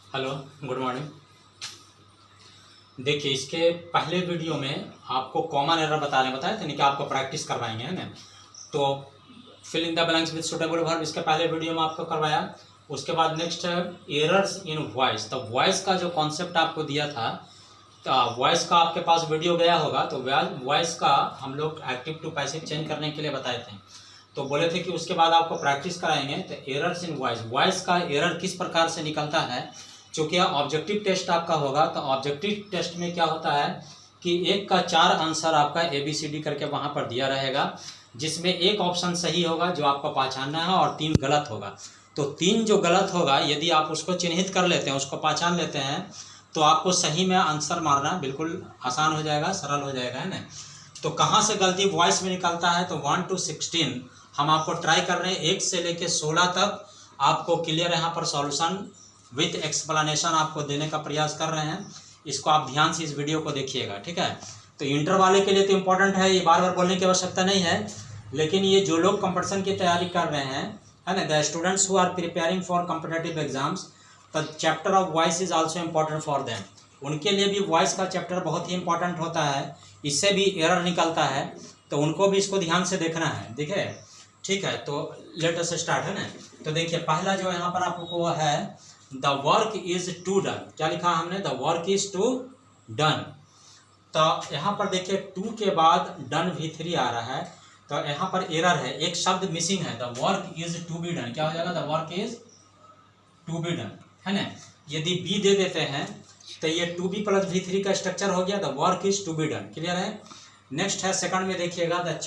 Hello, good morning. देखिए, इसके पहले वीडियो में आपको कॉमन एरर बताए थे, नहीं कि आपको प्रैक्टिस करवाएंगे, है ना। तो fill in the blanks with suitable verb इसके पहले वीडियो में आपको करवाया। उसके बाद नेक्स्ट है एरर्स इन वॉइस। तो वॉइस का जो कॉन्सेप्ट आपको दिया था, तो वॉइस का आपके पास वीडियो गया होगा। तो वॉइस का हम लोग एक्टिव टू पैसिव चेंज करने के लिए बताए थे। तो बोले थे कि उसके बाद आपको प्रैक्टिस कराएंगे। तो एरर्स इन वॉइस, वॉइस का एरर किस प्रकार से निकलता है। चूँकि ऑब्जेक्टिव टेस्ट आपका होगा, तो ऑब्जेक्टिव टेस्ट में क्या होता है कि एक का 4 आंसर आपका ABCD करके वहाँ पर दिया रहेगा, जिसमें एक ऑप्शन सही होगा जो आपको पहचानना है और 3 गलत होगा। तो 3 जो गलत होगा, यदि आप उसको चिन्हित कर लेते हैं, उसको पहचान लेते हैं, तो आपको सही में आंसर मारना बिल्कुल आसान हो जाएगा, सरल हो जाएगा, है ना। तो कहाँ से गलती वॉइस में निकलता है, तो 1 to 16 हम आपको ट्राई कर रहे हैं। 1 से लेकर 16 तक आपको क्लियर यहाँ पर सॉल्यूशन विथ एक्सप्लेनेशन आपको देने का प्रयास कर रहे हैं। इसको आप ध्यान से इस वीडियो को देखिएगा, ठीक है। तो इंटर वाले के लिए तो इम्पोर्टेंट है, ये बार बार बोलने की आवश्यकता नहीं है। लेकिन ये जो लोग कंपटीशन की तैयारी कर रहे हैं, है ना, the students who are preparing for competitive exams, the chapter of voice is also important for them. उनके लिए भी वॉइस का चैप्टर बहुत ही इंपॉर्टेंट होता है, इससे भी एरर निकलता है, तो उनको भी इसको ध्यान से देखना है। देखिए, ठीक है, तो लेट अस स्टार्ट, है ना। तो देखिए, पहला जो यहाँ पर आपको है the work is to done. क्या लिखा हमने, the work is to done. तो यहाँ पर देखिए, टू के बाद डन V3 आ रहा है, तो यहाँ पर एरर है, एक शब्द मिसिंग है। The work is to be done, क्या हो जाएगा, the work is to be done, है ना। यदि बी दे देते हैं तो ये 2B + V3 का स्ट्रक्चर हो गया, the work is to be done. Clear है। नेक्स्ट है सेकंड में देखिएगा, द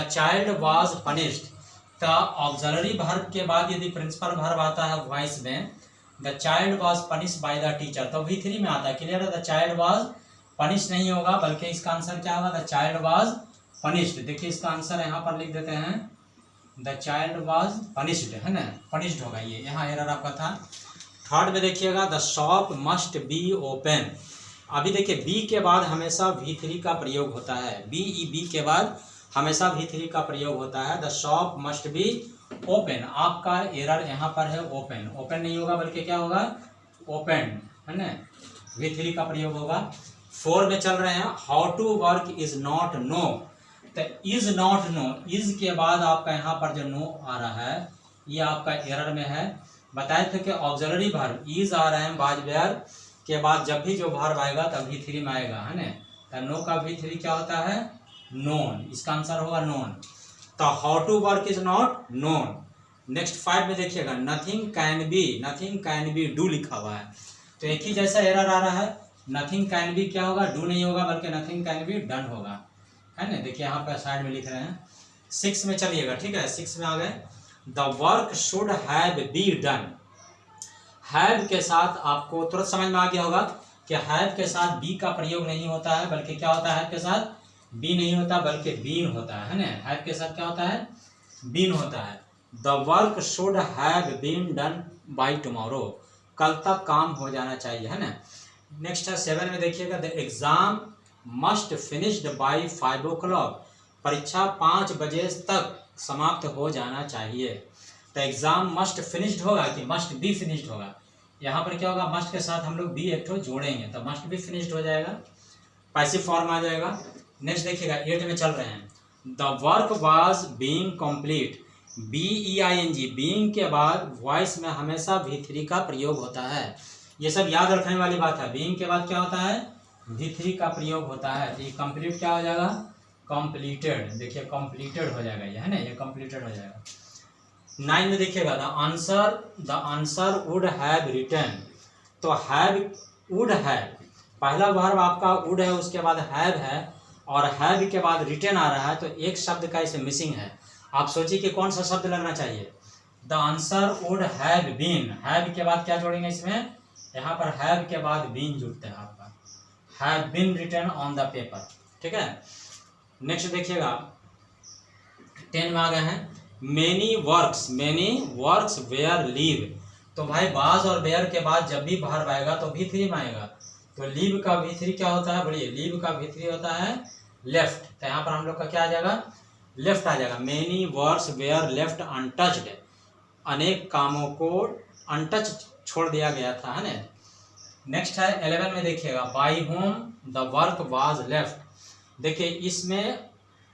चाइल्ड वाज पनिश्ड। तो ऑक्सिलरी वर्ब के बाद यदि प्रिंसिपल वर्ब आता है वॉइस में, the child was punished by the teacher, तो V3 में आता है। क्लियर है। द चाइल्ड वाज पनिश नहीं होगा, बल्कि इसका आंसर क्या होगा, द चाइल्ड वाज पनिश्ड। देखिए, इसका आंसर यहाँ पर लिख देते हैं, द चाइल्ड वाज पनिश्ड, है ना, पनिश्ड होगा। ये यहाँ एरर आपका था। थर्ड में देखिएगा, the shop must be open. अभी देखिए, बी के बाद हमेशा V3 का प्रयोग होता है। बी के बाद हमेशा V3 का प्रयोग होता है। The shop must be open, आपका एरर यहाँ पर है ओपन। ओपन नहीं होगा, बल्कि क्या होगा, ओपन, है ना, V3 का प्रयोग होगा। 4 में चल रहे हैं, how to work is not know. तो इज नॉट नो, इज के बाद आपका यहाँ पर जो नो आ रहा है, ये आपका एरर में है। बताए थे कि ऑक्सिलरी वर्ब इज आ रहे हैं बाज वर्ब के बाद, जब भी जो वर्ब आएगा तब V3 में आएगा, है ना। तो नो का V3 क्या होता है, नोन। इसका आंसर होगा नोन। तो how to work is not known. Next 5 में देखिएगा, नथिंग कैन बी डू लिखा हुआ है। तो एक ही जैसा एरर आ रहा है, नथिंग कैन बी क्या होगा, डू नहीं होगा, बल्कि नथिंग कैन बी डन होगा, है ना। देखिए, यहाँ पर साइड में लिख रहे हैं। 6 में चलिएगा, ठीक है, 6 में आ गए, the work should have be done. Have के साथ आपको तुरंत समझ में आ गया होगा कि हैव के साथ बी का प्रयोग नहीं होता है, बल्कि क्या होता है, हैव के साथ बी नहीं होता, बल्कि बीन होता है ना। हैव के साथ क्या होता है, बीन होता है। The work should have been done by tomorrow, कल तक काम हो जाना चाहिए, है ना। नेक्स्ट है 7 में देखिएगा, the exam must finished by 5 o'clock। परीक्षा 5 बजे तक समाप्त हो जाना चाहिए। तो एग्जाम मस्ट फिनिश्ड होगा कि मस्ट बी फिनिश्ड होगा। यहाँ पर क्या होगा, मस्ट के साथ हम लोग बी एक ठो जोड़ेंगे, तो मस्ट बी फिनिश्ड हो जाएगा, पैसिव फॉर्म आ जाएगा। नेक्स्ट देखिएगा, 8 में चल रहे हैं, the work was being complete. BEING, being के बाद वॉइस में हमेशा V3 का प्रयोग होता है। ये सब याद रखने वाली बात है। बीइंग के बाद क्या होता है, V3 का प्रयोग होता है। तो ये कंप्लीट क्या हो जाएगा, कंप्लीटेड। देखिए, कंप्लीटेड हो जाएगा ये, है ना, ये कंप्लीटेड हो जाएगा। 9 में देखिएगा, the answer would have written. तो हैव, वुड हैव, पहला वर्ब आपका वुड है, उसके बाद हैव है, और हैव के बाद रिटन आ रहा है, तो एक शब्द का इसे मिसिंग है। आप सोचिए कि कौन सा शब्द लगना चाहिए। The answer would have been, have के बाद क्या जोड़ेंगे इसमें, यहाँ पर हैव के बाद बीन जुड़ते हैं आपका, have been written on the paper, ठीक है। नेक्स्ट देखिएगा, 10 में आ गए हैं, मेनी वर्क्स वेयर लीव। तो भाई, बाज और वेयर के बाद जब भी वर्ब आएगा तो V3 में आएगा। तो लीव का V3 क्या होता है, बढ़िए, लीव का V3 होता है लेफ्ट। तो यहाँ पर हम लोग का क्या आ जाएगा, लेफ्ट आ जाएगा। Many works where left untouched, अनेक कामों को अनटच छोड़ दिया गया था, है ना। नेक्स्ट है 11 में देखिएगा, by home the work was left. देखिए इसमें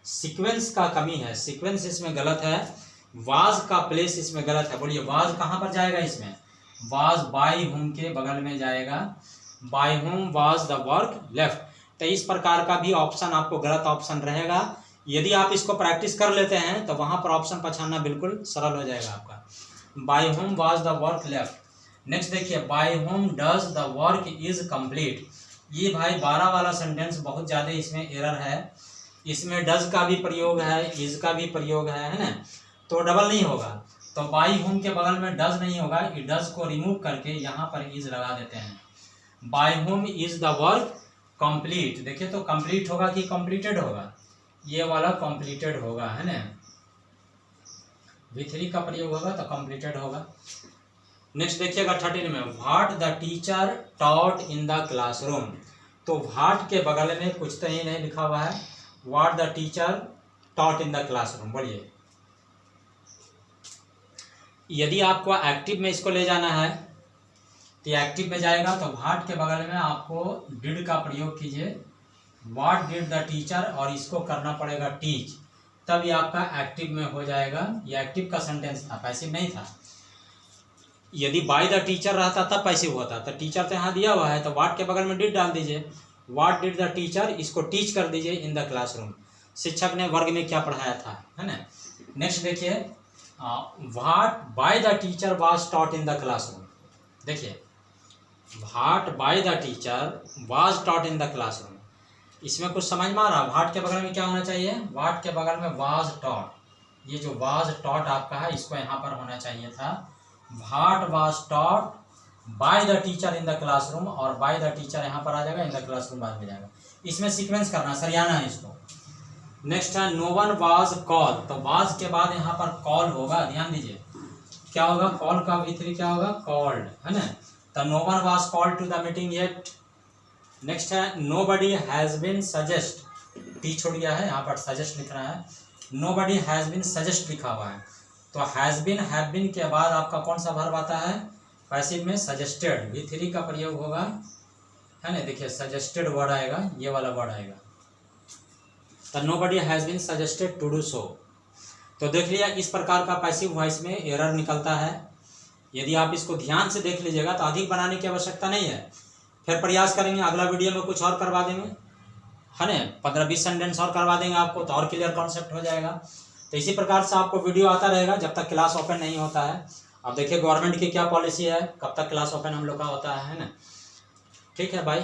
सीक्वेंस का कमी है, सीक्वेंस इसमें गलत है, वाज का प्लेस इसमें गलत है। बोलिए वाज कहाँ पर जाएगा इसमें, वाज बाय होम के बगल में जाएगा, by home was the work left. तो इस प्रकार का भी ऑप्शन आपको गलत ऑप्शन रहेगा। यदि आप इसको प्रैक्टिस कर लेते हैं तो वहाँ पर ऑप्शन पहचानना बिल्कुल सरल हो जाएगा आपका। By home was the work left. Next देखिए, by whom does the work is complete. ये भाई 12 वाला सेंटेंस बहुत ज़्यादा इसमें एरर है, इसमें डज का भी प्रयोग है, इज का भी प्रयोग है ना, तो डबल नहीं होगा। तो बाय होम के बगल में डज नहीं होगा, ये डज को रिमूव करके यहाँ पर इज लगा देते हैं। By home is the work complete. देखिए तो कंप्लीट होगा कि कंप्लीटेड होगा, ये वाला कंप्लीटेड होगा, है ना। V3 का प्रयोग होगा तो कंप्लीटेड होगा। नेक्स्ट देखिएगा 13 में, what the teacher taught in the classroom. तो व्हाट के बगल में कुछ तो ही नहीं लिखा हुआ है, what the teacher taught in the classroom. बोलिए यदि आपको एक्टिव में इसको ले जाना है तो एक्टिव में जाएगा, तो व्हाट के बगल में आपको डिड का प्रयोग कीजिए, व्हाट डिड द टीचर, और इसको करना पड़ेगा टीच, तब ये आपका एक्टिव में हो जाएगा। ये एक्टिव का सेंटेंस था, पैसिव नहीं था। यदि बाय द टीचर रहता तब पैसिव होता, तो टीचर तो यहाँ दिया हुआ है, तो व्हाट के बगल में डिड डाल दीजिए, व्हाट डिड द टीचर, इसको टीच कर दीजिए इन द क्लासरूम, शिक्षक ने वर्ग में क्या पढ़ाया था, है ना। नेक्स्ट देखिए, what by the teacher was taught in the classroom. देखिए what by the teacher was taught in the classroom, इसमें कुछ समझ में आ रहा। व्हाट के बगल में क्या होना चाहिए, व्हाट के बगल में वाज टॉट, ये जो वाज टॉट आपका है इसको यहाँ पर होना चाहिए था, what was taught by the teacher in the classroom, और बाय द टीचर यहाँ पर आ जाएगा, इन द क्लासरूम बाद में जाएगा। इसमें सीक्वेंस करना, सरियाना है इसको। नेक्स्ट है नो वन वाज कॉल। तो वाज के बाद यहाँ पर कॉल होगा, ध्यान दीजिए क्या होगा, कॉल का V3 क्या होगा, कॉल्ड, है ना। तो no one was called to the meeting yet. Next है नोबडी हैज बीन सजेस्ट, टी छोड़ गया है, यहाँ पर सजेस्ट लिख रहा है, नोबडी हैज बीन सजेस्ट लिखा हुआ है। तो हैज बीन हैव बीन के बाद आपका कौन सा वर्ब आता है, पैसिव में सजेस्टेड, V3 का प्रयोग होगा, है ना। देखिए सजेस्टेड वर्ड आएगा, ये वाला वर्ड आएगा। तो nobody has been suggested to do so. तो देख लिया इस प्रकार का पैसिव वॉइस में एरर निकलता है। यदि आप इसको ध्यान से देख लीजिएगा तो अधिक बनाने की आवश्यकता नहीं है, फिर प्रयास करेंगे अगला वीडियो में कुछ और करवा देंगे, है ना, 15-20 सेंटेंस और करवा देंगे आपको, तो और क्लियर कॉन्सेप्ट हो जाएगा। तो इसी प्रकार से आपको वीडियो आता रहेगा जब तक क्लास ओपन नहीं होता है। अब देखिए गवर्नमेंट की क्या पॉलिसी है, कब तक क्लास ओपन हम लोग का होता है ना। ठीक है भाई।